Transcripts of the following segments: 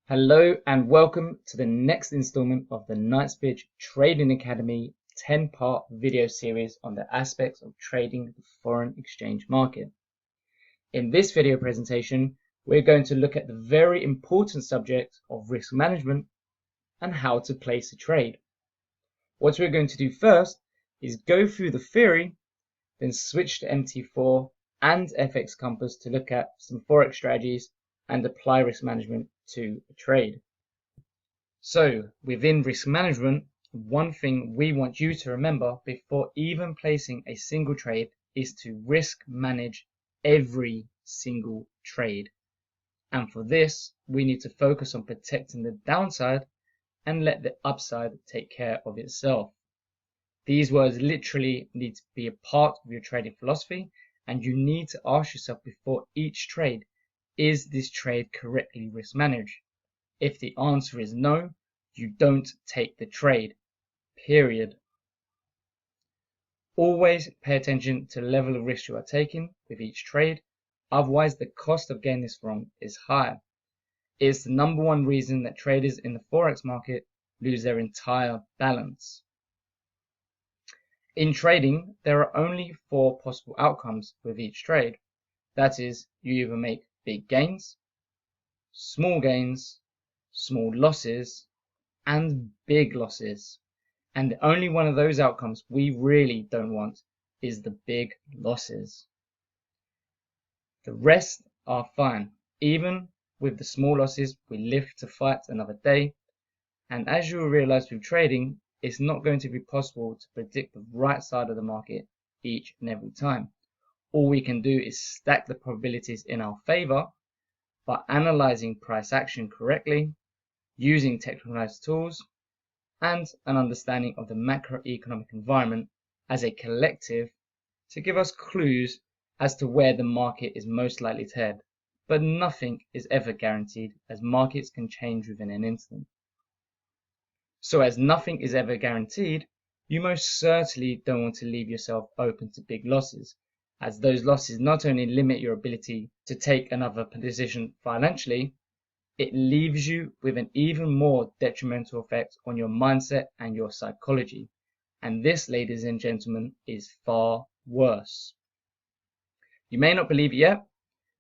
Hello and welcome to the next installment of the Knightsbridge Trading Academy 10-part video series on the aspects of trading the foreign exchange market. In this video presentation, we're going to look at the very important subject of risk management and how to place a trade. What we're going to do first is go through the theory, then switch to MT4 and FX Compass to look at some Forex strategies and apply risk management to a trade. So within risk management, one thing we want you to remember before even placing a single trade is to risk manage every single trade. And for this, we need to focus on protecting the downside and let the upside take care of itself. These words literally need to be a part of your trading philosophy, and you need to ask yourself before each trade, is this trade correctly risk managed? If the answer is no, you don't take the trade, period. Always pay attention to the level of risk you are taking with each trade, otherwise the cost of getting this wrong is high. It's the number one reason that traders in the Forex market lose their entire balance. In trading, there are only 4 possible outcomes with each trade. That is, you either make big gains, small losses, and big losses. And the only one of those outcomes we really don't want is the big losses. The rest are fine. Even with the small losses, we live to fight another day. And as you will realize with trading, it's not going to be possible to predict the right side of the market each and every time. All we can do is stack the probabilities in our favor by analyzing price action correctly, using technical tools, and an understanding of the macroeconomic environment as a collective to give us clues as to where the market is most likely to head. But nothing is ever guaranteed, as markets can change within an instant. So as nothing is ever guaranteed, you most certainly don't want to leave yourself open to big losses, as those losses not only limit your ability to take another position financially, it leaves you with an even more detrimental effect on your mindset and your psychology. And this, ladies and gentlemen, is far worse. You may not believe it yet,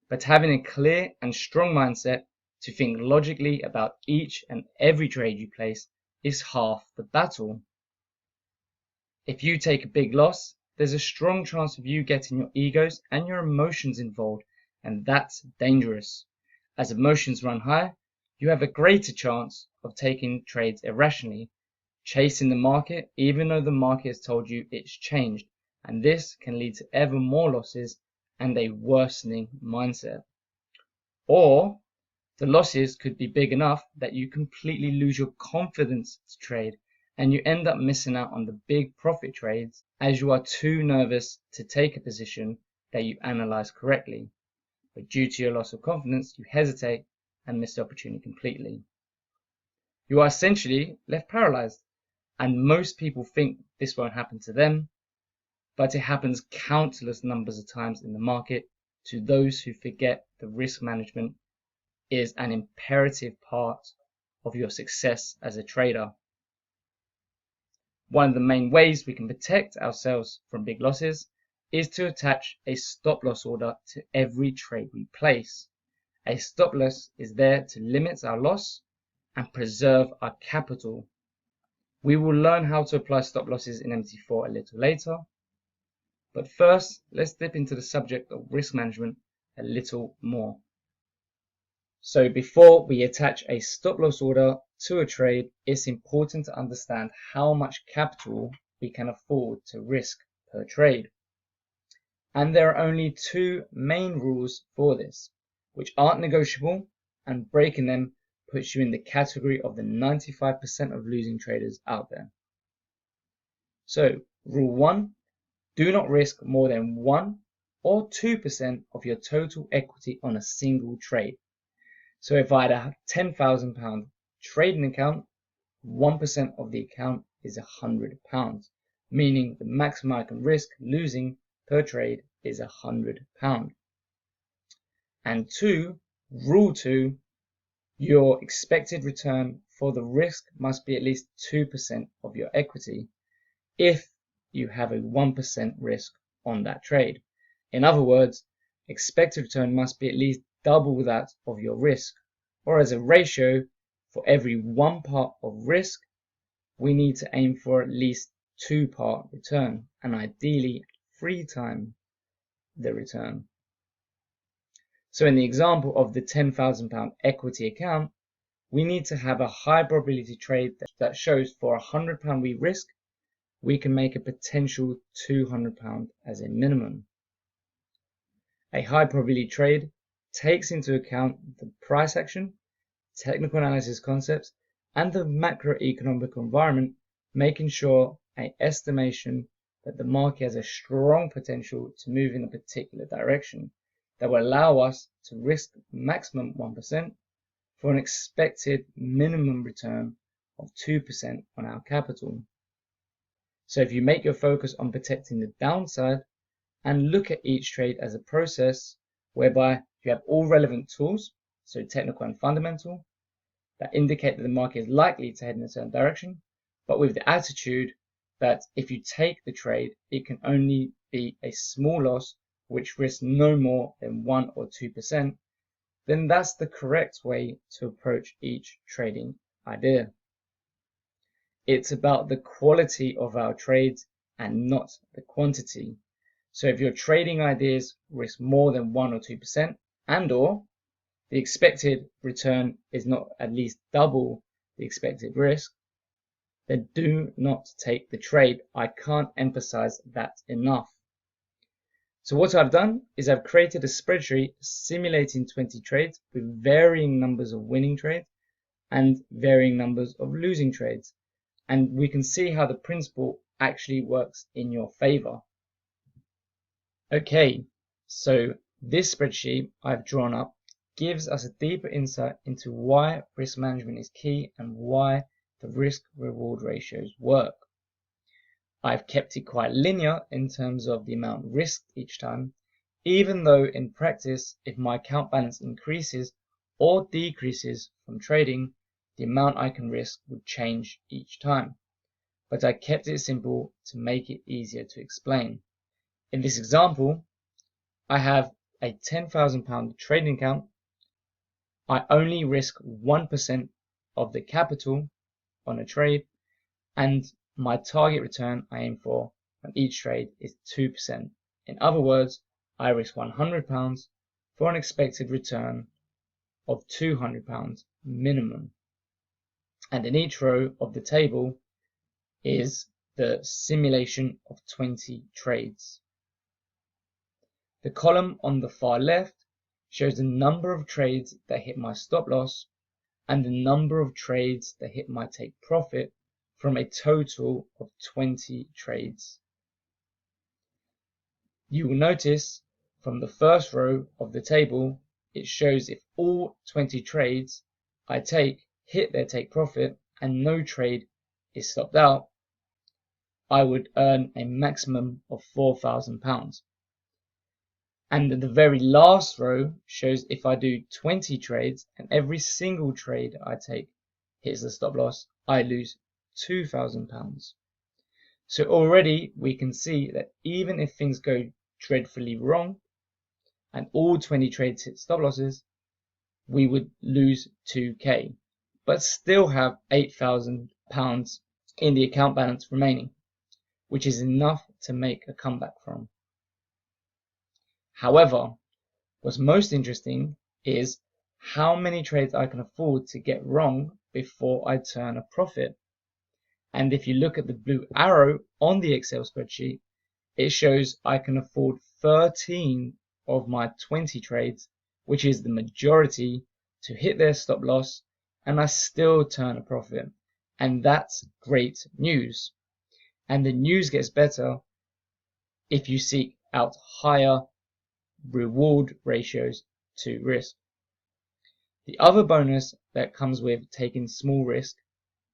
but having a clear and strong mindset to think logically about each and every trade you place is half the battle. If you take a big loss, there's a strong chance of you getting your egos and your emotions involved, and that's dangerous. As emotions run high, you have a greater chance of taking trades irrationally, chasing the market even though the market has told you it's changed, and this can lead to ever more losses and a worsening mindset. Or the losses could be big enough that you completely lose your confidence to trade, and you end up missing out on the big profit trades as you are too nervous to take a position that you analyze correctly. But due to your loss of confidence, you hesitate and miss the opportunity completely. You are essentially left paralyzed, and most people think this won't happen to them, but it happens countless numbers of times in the market to those who forget the risk management is an imperative part of your success as a trader. One of the main ways we can protect ourselves from big losses is to attach a stop loss order to every trade we place. A stop loss is there to limit our loss and preserve our capital. We will learn how to apply stop losses in MT4 a little later, but first let's dip into the subject of risk management a little more. So before we attach a stop loss order to a trade, it's important to understand how much capital we can afford to risk per trade. And there are only 2 main rules for this, which aren't negotiable, and breaking them puts you in the category of the 95% of losing traders out there. So rule 1, do not risk more than 1 or 2% of your total equity on a single trade. So if I had a £10,000 trading account, 1% of the account is £100, meaning the maximum I can risk losing per trade is £100. And rule 2, Your expected return for the risk must be at least 2% of your equity if you have a 1% risk on that trade. In other words, expected return must be at least double that of your risk, or as a ratio, for every 1 part of risk, we need to aim for at least 2-part return, and ideally 3 times the return. So in the example of the £10,000 equity account, we need to have a high probability trade that shows for £100 we risk, we can make a potential £200 as a minimum. A high probability trade takes into account the price action, technical analysis concepts, and the macroeconomic environment, making sure an estimation that the market has a strong potential to move in a particular direction that will allow us to risk maximum 1% for an expected minimum return of 2% on our capital. So if you make your focus on protecting the downside and look at each trade as a process whereby you have all relevant tools, so technical and fundamental, that indicate that the market is likely to head in a certain direction, but with the attitude that if you take the trade, it can only be a small loss which risks no more than 1 or 2%, then that's the correct way to approach each trading idea. It's about the quality of our trades and not the quantity. So if your trading ideas risk more than 1 or 2% and or the expected return is not at least double the expected risk, then do not take the trade. I can't emphasize that enough. So what I've done is I've created a spreadsheet simulating 20 trades with varying numbers of winning trades and varying numbers of losing trades. And we can see how the principle actually works in your favor. Okay, so this spreadsheet I've drawn up gives us a deeper insight into why risk management is key and why the risk-reward ratios work. I've kept it quite linear in terms of the amount risked each time, even though in practice, if my account balance increases or decreases from trading, the amount I can risk would change each time. But I kept it simple to make it easier to explain. In this example, I have a £10,000 trading account. I only risk 1% of the capital on a trade, and my target return I aim for on each trade is 2%. In other words, I risk £100 for an expected return of £200 minimum. And in each row of the table is the simulation of 20 trades. The column on the far left shows the number of trades that hit my stop loss and the number of trades that hit my take profit from a total of 20 trades. You will notice from the first row of the table, it shows if all 20 trades I take hit their take profit and no trade is stopped out, I would earn a maximum of £4,000. And the very last row shows if I do 20 trades and every single trade I take hits the stop loss, I lose £2,000. So already we can see that even if things go dreadfully wrong and all 20 trades hit stop losses, we would lose 2k, but still have £8,000 in the account balance remaining, which is enough to make a comeback from. However, what's most interesting is how many trades I can afford to get wrong before I turn a profit. And if you look at the blue arrow on the Excel spreadsheet, it shows I can afford 13 of my 20 trades, which is the majority, to hit their stop loss, and I still turn a profit. And that's great news. And the news gets better if you seek out higher reward ratios to risk. The other bonus that comes with taking small risk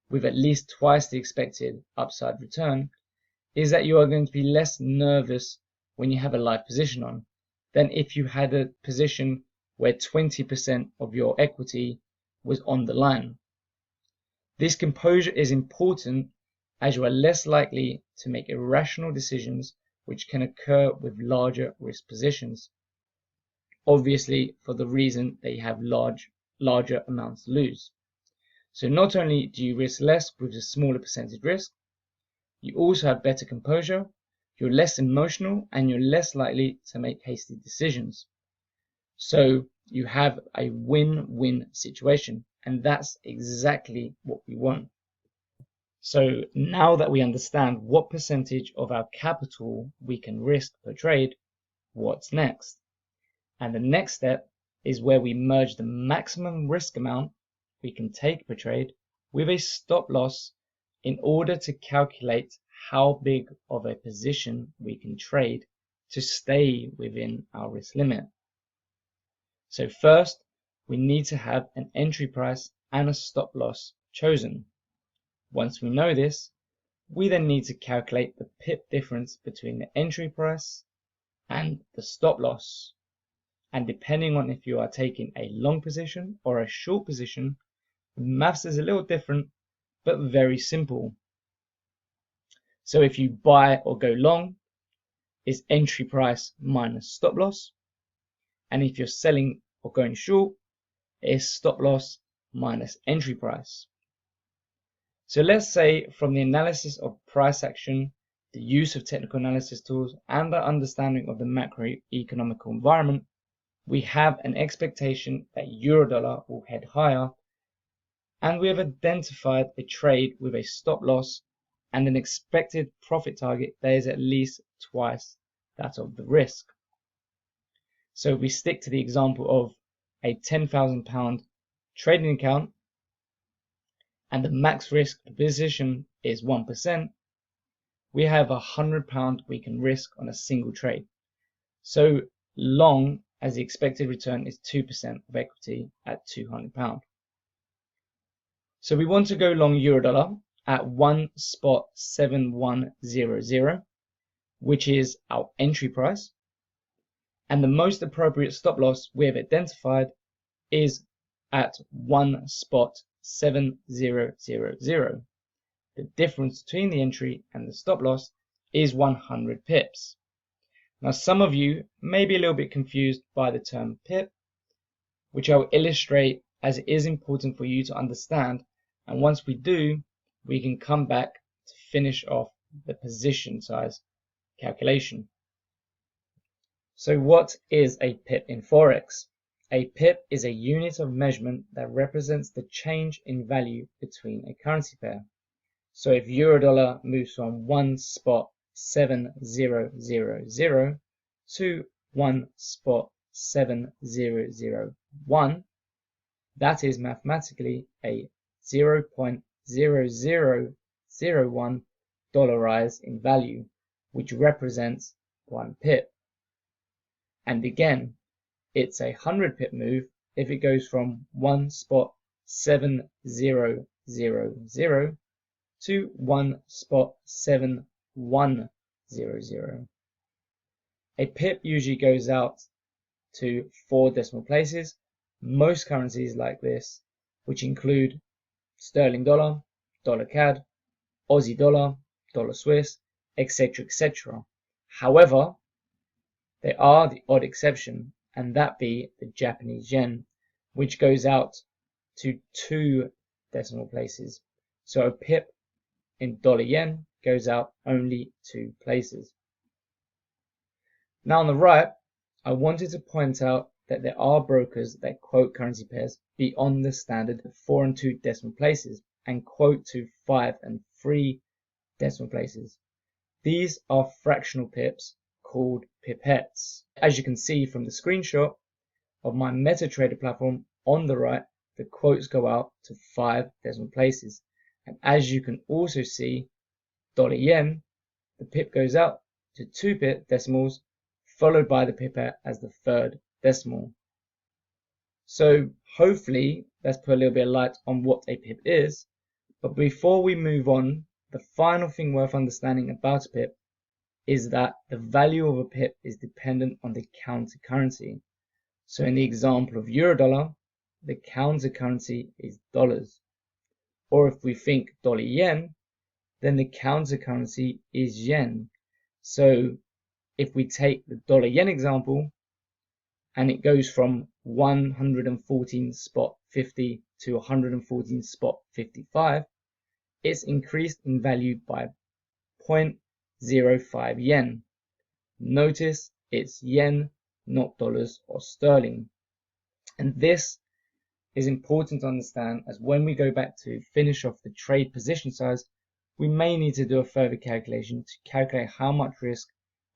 with at least twice the expected upside return is that you are going to be less nervous when you have a live position on than if you had a position where 20% of your equity was on the line. This composure is important as you are less likely to make irrational decisions which can occur with larger risk positions. Obviously, for the reason that you have larger amounts to lose. So not only do you risk less with a smaller percentage risk, you also have better composure, you're less emotional, and you're less likely to make hasty decisions. So you have a win-win situation, and that's exactly what we want. So now that we understand what percentage of our capital we can risk per trade, what's next? And the next step is where we merge the maximum risk amount we can take per trade with a stop loss in order to calculate how big of a position we can trade to stay within our risk limit. So first, we need to have an entry price and a stop loss chosen. Once we know this, we then need to calculate the pip difference between the entry price and the stop loss. And depending on if you are taking a long position or a short position, the maths is a little different, but very simple. So if you buy or go long, it's entry price minus stop loss. And if you're selling or going short, it's stop loss minus entry price. So let's say from the analysis of price action, the use of technical analysis tools, and the understanding of the macroeconomic environment, we have an expectation that euro-dollar will head higher, and we have identified a trade with a stop loss and an expected profit target that is at least twice that of the risk. So if we stick to the example of a £10,000 trading account, and the max risk position is 1%, we have £100 we can risk on a single trade. So long as the expected return is 2% of equity at £200. So we want to go long euro-dollar at 1.7100, which is our entry price. And the most appropriate stop loss we have identified is at 1.7000. The difference between the entry and the stop loss is 100 pips. Now some of you may be a little bit confused by the term pip, which I will illustrate as it is important for you to understand, and once we do, we can come back to finish off the position size calculation. So what is a pip in Forex? A pip is a unit of measurement that represents the change in value between a currency pair. So if euro-dollar moves from 1.7000 to 1.7001, that is mathematically a 0.0001 dollar rise in value, which represents 1 pip. And again, it's a 100 pip move if it goes from 1.7000 to 1.7100. A pip usually goes out to 4 decimal places. Most currencies like this, which include sterling dollar, dollar CAD, Aussie dollar, dollar Swiss, etc., etc. However, there are the odd exception, and that be the Japanese yen, which goes out to 2 decimal places. So a pip in dollar yen goes out only 2 places. Now on the right, I wanted to point out that there are brokers that quote currency pairs beyond the standard 4 and 2 decimal places and quote to 5 and 3 decimal places. These are fractional pips called pipettes. As you can see from the screenshot of my MetaTrader platform on the right, the quotes go out to 5 decimal places. And as you can also see, dollar yen, the pip goes out to 2 pip decimals, followed by the pipette as the 3rd decimal. So hopefully that's put a little bit of light on what a pip is. But before we move on, the final thing worth understanding about a pip is that the value of a pip is dependent on the counter currency. So in the example of euro-dollar, the counter currency is dollars. Or if we think dollar yen, then the counter currency is yen. So if we take the dollar yen example, and it goes from 114.50 to 114.55, it's increased in value by 0.05 yen. Notice it's yen, not dollars or sterling. And this is important to understand, as when we go back to finish off the trade position size, we may need to do a further calculation to calculate how much risk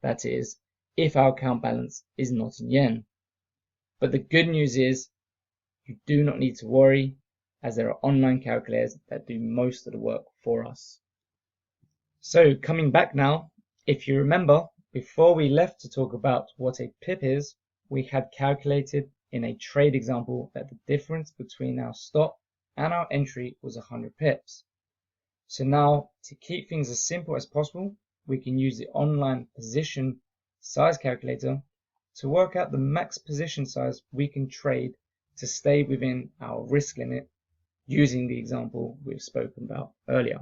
that is if our account balance is not in yen. But the good news is you do not need to worry, as there are online calculators that do most of the work for us. So coming back now, if you remember, before we left to talk about what a pip is, we had calculated in a trade example that the difference between our stop and our entry was 100 pips. So now, to keep things as simple as possible, we can use the online position size calculator to work out the max position size we can trade to stay within our risk limit, using the example we've spoken about earlier.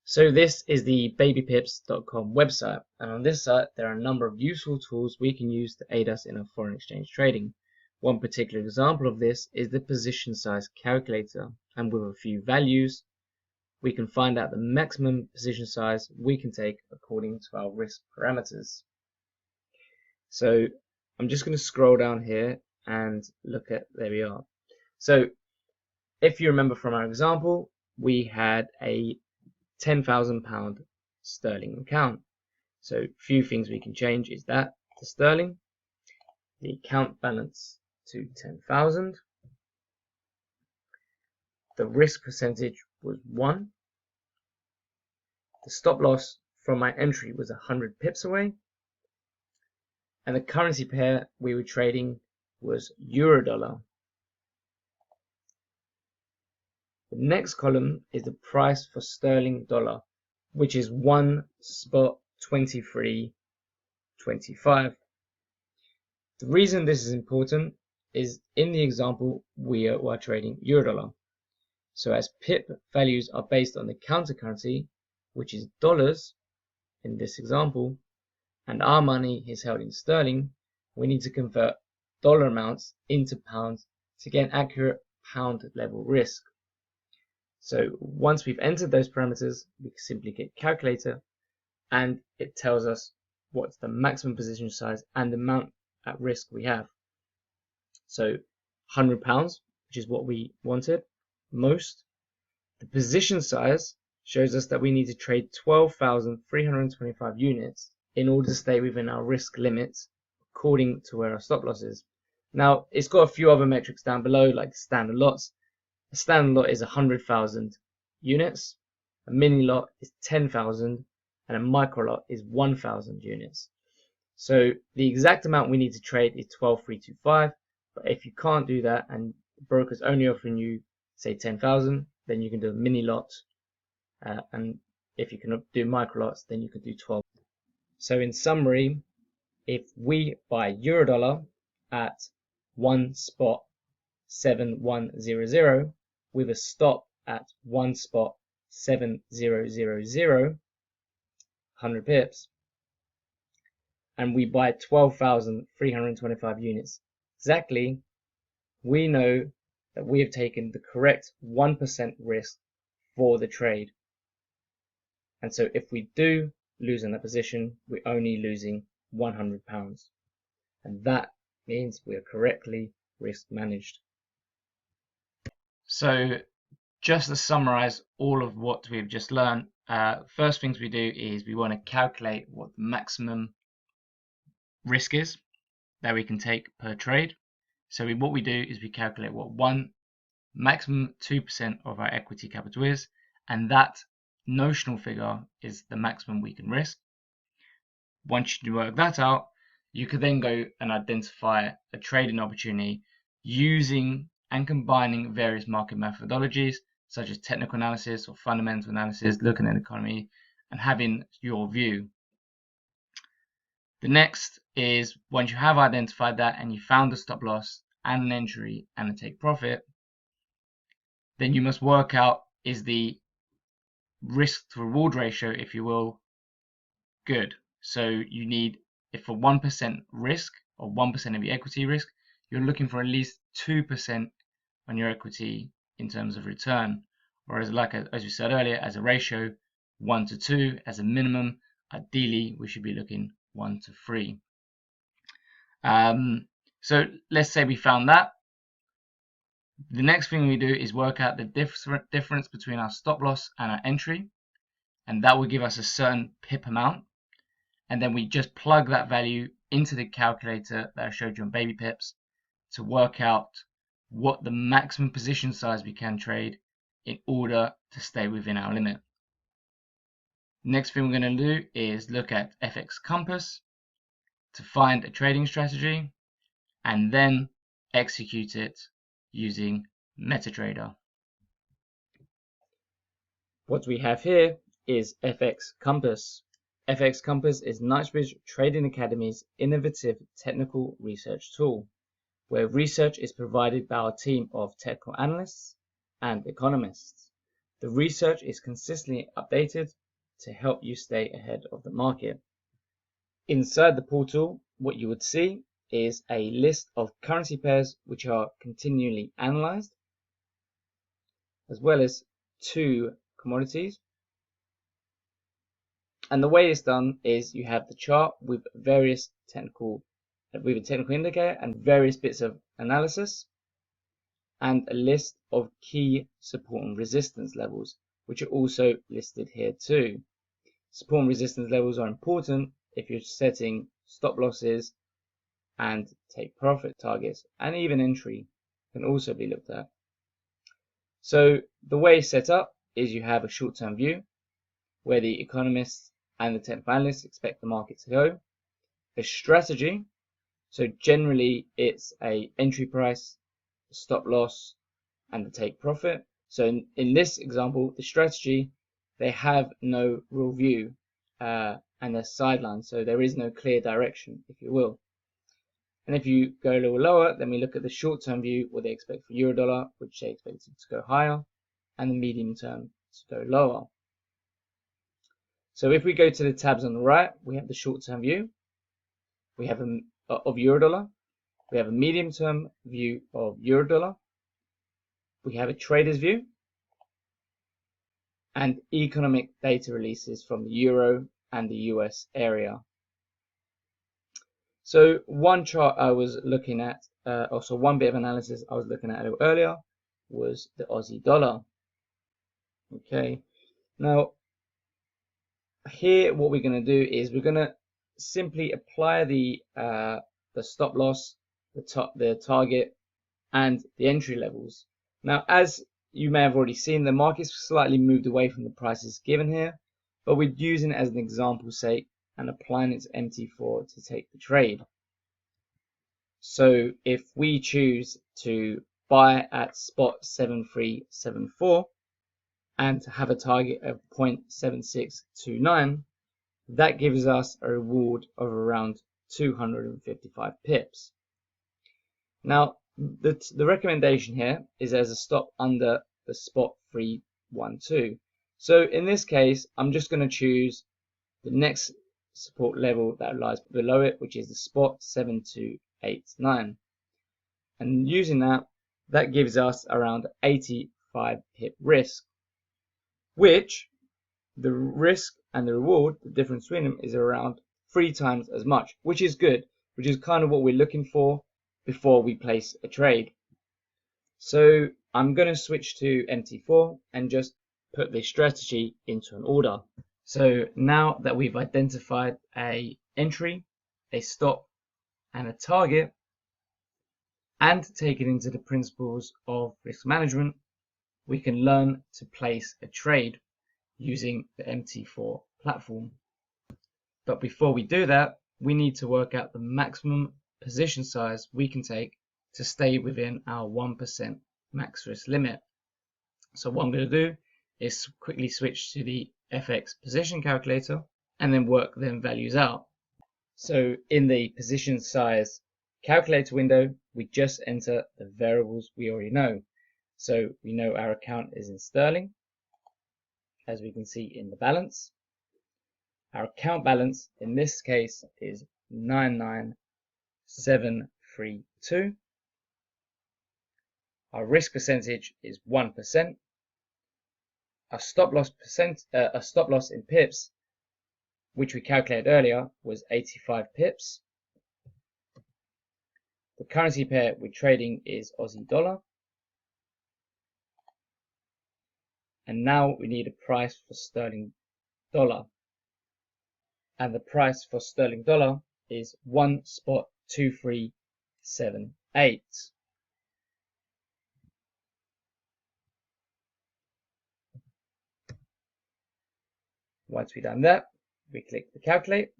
So this is the babypips.com website, and on this site there are a number of useful tools we can use to aid us in our foreign exchange trading. One particular example of this is the position size calculator, and with a few values we can find out the maximum position size we can take according to our risk parameters. So I'm just going to scroll down here and look at, there we are. So if you remember from our example, we had a £10,000 sterling account. So few things we can change is that to sterling, the account balance to 10,000, the risk percentage was 1, the stop loss from my entry was 100 pips away, and the currency pair we were trading was euro dollar. The next column is the price for sterling dollar, which is 1 spot 23.25. The reason this is important is in the example we are trading euro dollar. So as pip values are based on the counter currency, which is dollars in this example, and our money is held in sterling, we need to convert dollar amounts into pounds to get an accurate pound level risk. So once we've entered those parameters, we can simply get calculator, and it tells us what's the maximum position size and the amount at risk we have. So £100, which is what we wanted most. The position size shows us that we need to trade 12,325 units in order to stay within our risk limits according to where our stop loss is. Now, it's got a few other metrics down below, like standard lots. A standard lot is 100,000 units, a mini lot is 10,000, and a micro lot is 1,000 units. So the exact amount we need to trade is 12,325, but if you can't do that and the broker's only offering you, say, 10,000, then you can do a mini lot, and if you can do micro lots, then you can do 12. So in summary, if we buy euro dollar at 1 spot 7100 with a stop at 1 spot 7000, 100 pips, and we buy 12,325 units exactly, we know that we have taken the correct 1% risk for the trade. And so if we do lose in that position, we're only losing £100, and that means we are correctly risk managed. So just to summarize all of what we've just learned, first things we do is we want to calculate what the maximum risk is that we can take per trade. So what we do is we calculate what maximum 2% of our equity capital is, and that notional figure is the maximum we can risk. Once you work that out, you could then go and identify a trading opportunity using and combining various market methodologies such as technical analysis or fundamental analysis, looking at the economy and having your view. The next is, once you have identified that and you found the stop loss and an entry and a take profit, then you must work out, is the risk to reward ratio, if you will, good. So you need, if for 1% risk or 1% of your equity risk, you're looking for at least 2% on your equity in terms of return. Whereas, as we said earlier, as a ratio, 1 to 2 as a minimum. Ideally, we should be looking 1 to 3. So let's say we found that. The next thing we do is work out the difference between our stop loss and our entry, and that will give us a certain pip amount. And then we just plug that value into the calculator that I showed you on baby pips to work out what the maximum position size we can trade in order to stay within our limit. Next thing we're going to do is look at FX Compass to find a trading strategy and then execute it using MetaTrader. What we have here is FX Compass. FX Compass is Knightsbridge Trading Academy's innovative technical research tool, where research is provided by our team of technical analysts and economists. The research is consistently updated to help you stay ahead of the market. Inside the portal, what you would see is a list of currency pairs which are continually analyzed, as well as 2 commodities. And the way it's done is you have the chart with a technical indicator and various bits of analysis, and a list of key support and resistance levels, which are also listed here too. Support and resistance levels are important if you're setting stop losses and take profit targets, and even entry can also be looked at. So the way it's set up is you have a short-term view where the economists and the technical analysts expect the market to go. A strategy, so generally it's a entry price, a stop loss, and the take profit. So in this example, the strategy, they have no real view and they're sidelined, so there is no clear direction, if you will. And if you go a little lower, then we look at the short-term view, what they expect for euro-dollar, which they expect it to go higher, and the medium term to go lower. So if we go to the tabs on the right, we have the short-term view, we have of euro-dollar, we have a medium-term view of euro-dollar, we have a trader's view, and economic data releases from the Euro and the US area. So one chart I was looking at, also one bit of analysis I was looking at a little earlier, was the Aussie dollar. Okay, now here what we're going to do is we're going to simply apply the stop loss, the target, and the entry levels. Now, as you may have already seen, the market's slightly moved away from the prices given here, but we're using it as an example sake and applying it to MT4 to take the trade. So if we choose to buy at spot 7374 and to have a target of 0.7629, that gives us a reward of around 255 pips. Now, the recommendation here is as a stop under the spot 312. So in this case, I'm just going to choose the next support level that lies below it, which is the spot 7289. And using that gives us around 85 pip risk, which the risk and the reward, the difference between them, is around 3 times as much, which is good, which is kind of what we're looking for before we place a trade. So I'm going to switch to MT4 and just put this strategy into an order. So now that we've identified a entry, a stop, and a target, and taken into the principles of risk management, we can learn to place a trade using the MT4 platform. But before we do that, we need to work out the maximum position size we can take to stay within our 1% max risk limit. So what I'm going to do is quickly switch to the FX position calculator and then work them values out. So in the position size calculator window, we just enter the variables we already know. So we know our account is in sterling, as we can see in the balance. Our account balance in this case is 99732. Our risk percentage is 1%. Our stop loss in pips, which we calculated earlier, was 85 pips. The currency pair we're trading is Aussie dollar. And now we need a price for sterling dollar. And the price for sterling dollar is 1.2378. Once we've done that, we click the calculate.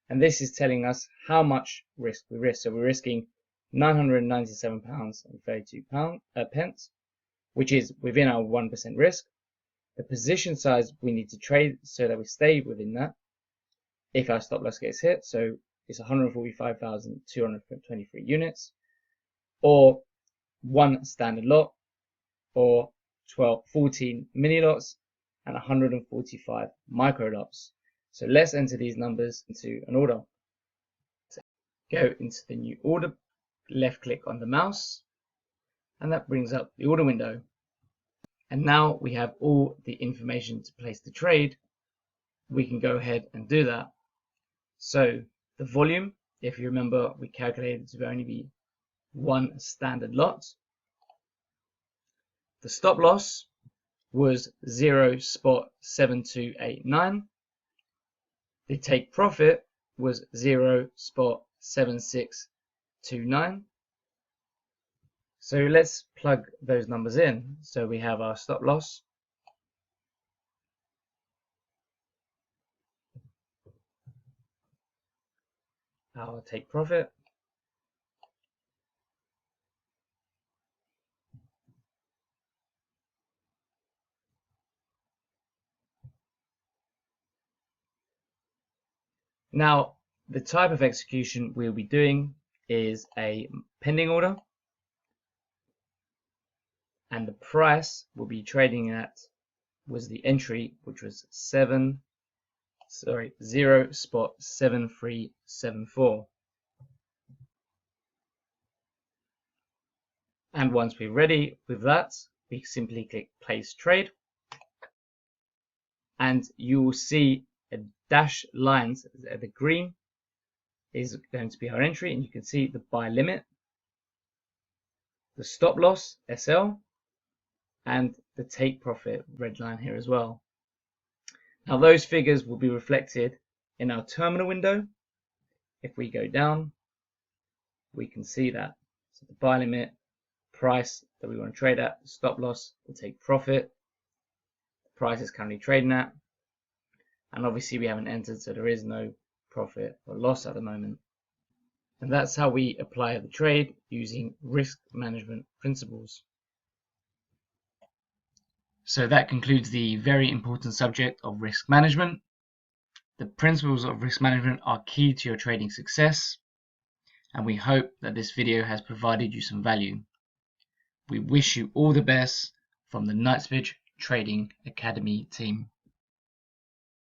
And this is telling us how much risk we risk. So we're risking £997.32, which is within our 1% risk. The position size we need to trade so that we stay within that if our stop loss gets hit. So it's 145,223 units, or one standard lot, or 14 mini lots, and 145 micro lots. So let's enter these numbers into an order. So go into the new order, left click on the mouse, and that brings up the order window. And now we have all the information to place the trade. We can go ahead and do that. So the volume, if you remember, we calculated to only be one standard lot. The stop loss was 0.7289. The take profit was 0.7629. So let's plug those numbers in. So we have our stop loss, our take profit, now the type of execution we'll be doing is a pending order, and the price we'll be trading at was the entry, which was 0.7374. And once we're ready with that, we simply click place trade, and you will see a dash lines. The green is going to be our entry, and you can see the buy limit, the stop loss SL, and the take profit red line here as well. Now those figures will be reflected in our terminal window. If we go down, we can see that. So the buy limit, price that we want to trade at, the stop loss, the take profit, the price is currently trading at, and obviously we haven't entered, so there is no profit or loss at the moment. And that's how we apply the trade using risk management principles. So that concludes the very important subject of risk management. The principles of risk management are key to your trading success, and we hope that this video has provided you some value. We wish you all the best from the Knightsbridge Trading Academy team.